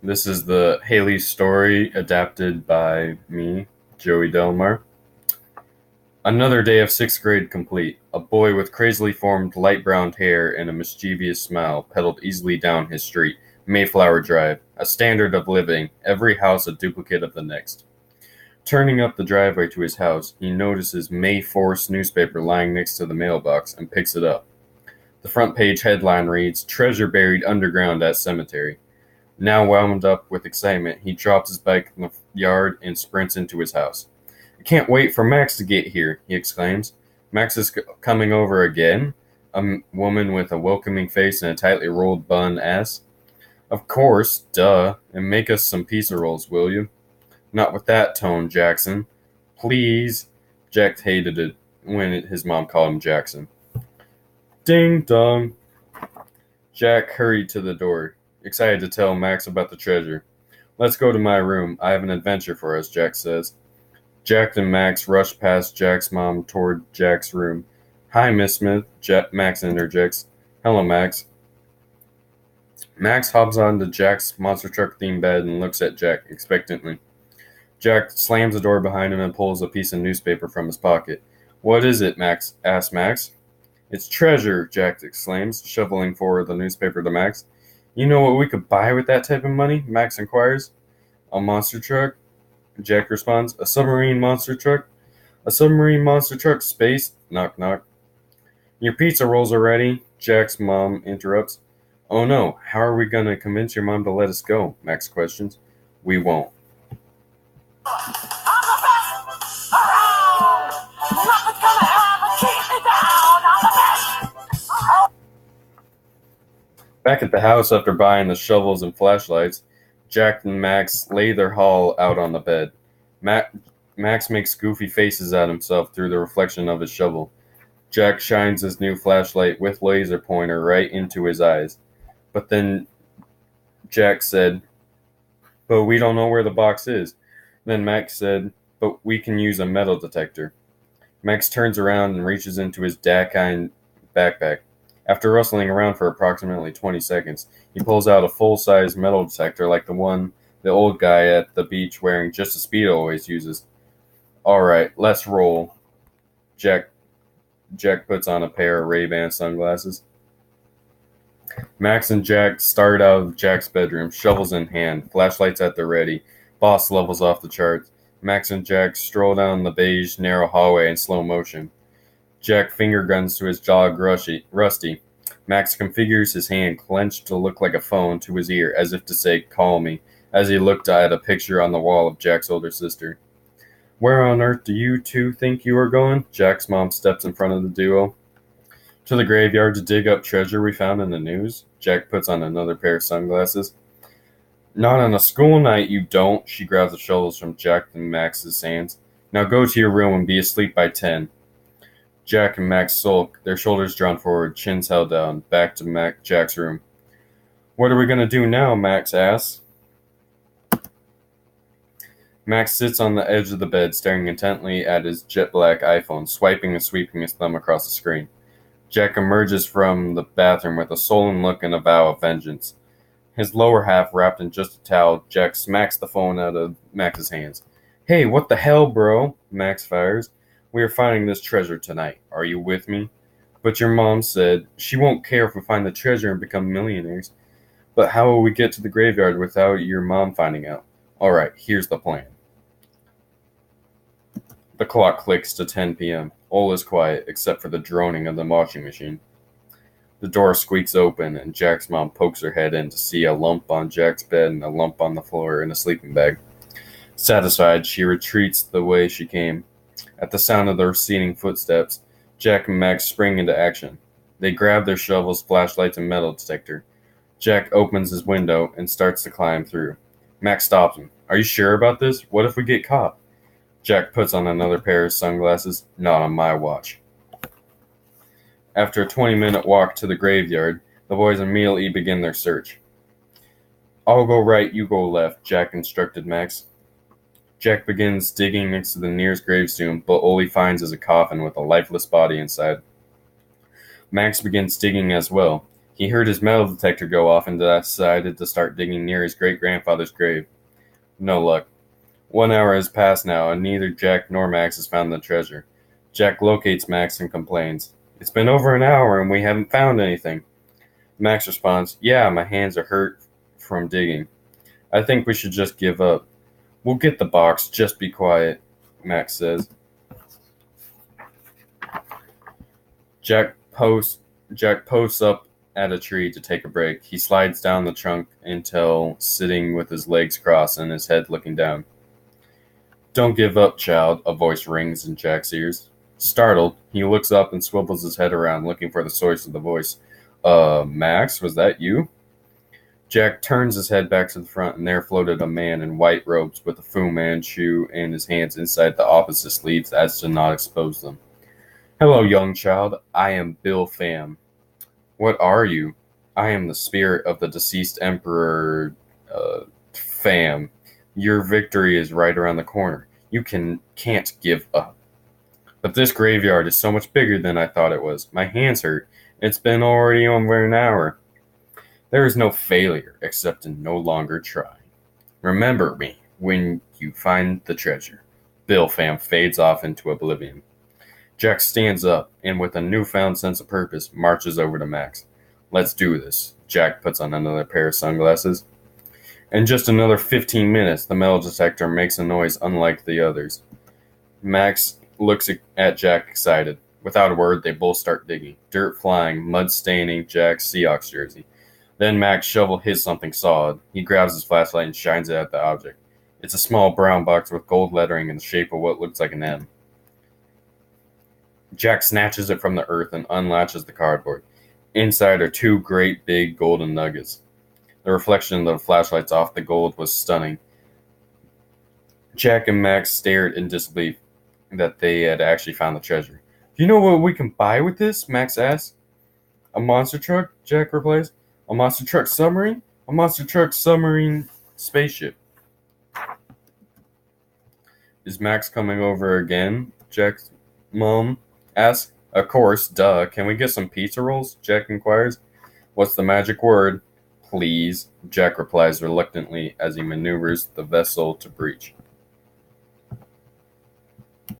This is the Hailey story adapted by me, Joey Delmar. Another day of sixth grade complete. A boy with crazily formed light brown hair and a mischievous smile pedaled easily down his street, Mayflower Drive, a standard of living, every house a duplicate of the next. Turning up the driveway to his house, he notices May 4th newspaper lying next to the mailbox and picks it up. The front page headline reads, "Treasure Buried Underground at Cemetery." Now wound up with excitement, he drops his bike in the yard and sprints into his house. "I can't wait for Max to get here," he exclaims. "Max is coming over again?" A woman with a welcoming face and a tightly rolled bun asks. "Of course, duh, and make us some pizza rolls, will you?" "Not with that tone, Jackson. Please." Jack hated it when his mom called him Jackson. Ding dong. Jack hurried to the door, excited to tell Max about the treasure. "Let's go to my room. I have an adventure for us," Jack says. Jack and Max rush past Jack's mom toward Jack's room. "Hi, Miss Smith," Max interjects. "Hello, Max." Max hops onto Jack's monster truck themed bed and looks at Jack expectantly. Jack slams the door behind him and pulls a piece of newspaper from his pocket. "What is it?" Max asks Max. "It's treasure," Jack exclaims, shoveling forward the newspaper to Max. "You know what we could buy with that type of money?" Max inquires. "A monster truck," Jack responds. "A submarine monster truck?" "A submarine monster truck, space." Knock knock. "Your pizza rolls are ready," Jack's mom interrupts. "Oh no, how are we gonna convince your mom to let us go?" Max questions. "We won't." Back at the house after buying the shovels and flashlights, Jack and Max lay their haul out on the bed. Max makes goofy faces at himself through the reflection of his shovel. Jack shines his new flashlight with laser pointer right into his eyes. But then Jack said, "But we don't know where the box is." Then Max said, "But we can use a metal detector." Max turns around and reaches into his Dakine backpack. After rustling around for approximately 20 seconds, he pulls out a full-size metal detector like the one the old guy at the beach wearing just a Speedo always uses. "All right, let's roll." Jack puts on a pair of Ray-Ban sunglasses. Max and Jack start out of Jack's bedroom, shovels in hand, flashlights at the ready, boss levels off the charts. Max and Jack stroll down the beige, narrow hallway in slow motion. Jack finger guns to his jaw rusty. Max configures his hand clenched to look like a phone to his ear, as if to say, "Call me," as he looked at a picture on the wall of Jack's older sister. "Where on earth do you two think you are going?" Jack's mom steps in front of the duo. "To the graveyard to dig up treasure we found in the news." Jack puts on another pair of sunglasses. "Not on a school night, you don't." She grabs the shovels from Jack and Max's hands. "Now go to your room and be asleep by 10. Jack and Max sulk, their shoulders drawn forward, chins held down, back to Jack's room. "What are we going to do now?" Max asks. Max sits on the edge of the bed, staring intently at his jet-black iPhone, swiping and sweeping his thumb across the screen. Jack emerges from the bathroom with a sullen look and a vow of vengeance. His lower half wrapped in just a towel, Jack smacks the phone out of Max's hands. "Hey, what the hell, bro?" Max fires. "We are finding this treasure tonight. Are you with me?" "But your mom said she won't care if we find the treasure and become millionaires." "But how will we get to the graveyard without your mom finding out?" "All right, here's the plan." The clock clicks to 10 p.m. All is quiet except for the droning of the washing machine. The door squeaks open and Jack's mom pokes her head in to see a lump on Jack's bed and a lump on the floor in a sleeping bag. Satisfied, she retreats the way she came. At the sound of the receding footsteps, Jack and Max spring into action. They grab their shovels, flashlights, and metal detector. Jack opens his window and starts to climb through. Max stops him. "Are you sure about this? What if we get caught?" Jack puts on another pair of sunglasses. "Not on my watch." After a 20-minute walk to the graveyard, the boys immediately begin their search. "I'll go right, you go left," Jack instructed Max. Jack begins digging next to the nearest gravestone, but all he finds is a coffin with a lifeless body inside. Max begins digging as well. He heard his metal detector go off and decided to start digging near his great-grandfather's grave. No luck. 1 hour has passed now, and neither Jack nor Max has found the treasure. Jack locates Max and complains. It's been over an hour and we haven't found anything. Max responds, Yeah, my hands are hurt from digging. I think we should just give up. We'll get the box, just be quiet, Max says. Jack posts Jack posts up at a tree to take a break. He slides down the trunk until sitting with his legs crossed and his head looking down. Don't give up, child, a voice rings in Jack's ears. Startled, he looks up and swivels his head around, looking for the source of the voice. Max, was that you? Jack turns his head back to the front, and there floated a man in white robes with a Fu Manchu and his hands inside the opposite sleeves as to not expose them. Hello, young child. I am Bill Pham. What are you? I am the spirit of the deceased Emperor, Pham. Your victory is right around the corner. You can't give up. But this graveyard is so much bigger than I thought it was. My hands hurt. It's been already over an hour. There is no failure except in no longer trying. Remember me when you find the treasure. Bill Pham fades off into oblivion. Jack stands up and, with a newfound sense of purpose, marches over to Max. Let's do this. Jack puts on another pair of sunglasses. In just another 15 minutes, the metal detector makes a noise unlike the others. Max looks at Jack excited. Without a word, they both start digging, dirt flying, mud staining Jack's Seahawks jersey. Then Max shovel hits something solid. He grabs his flashlight and shines it at the object. It's a small brown box with gold lettering in the shape of what looks like an M. Jack snatches it from the earth and unlatches the cardboard. Inside are two great big golden nuggets. The reflection of the flashlights off the gold was stunning. Jack and Max stared in disbelief that they had actually found the treasure. Do you know what we can buy with this? Max asks. A monster truck, Jack replies. A monster truck submarine? A monster truck submarine spaceship. Is Max coming over again? Jack's mom asks. Of course, duh. Can we get some pizza rolls? Jack inquires. What's the magic word? Please, Jack replies reluctantly as he maneuvers the vessel to breach.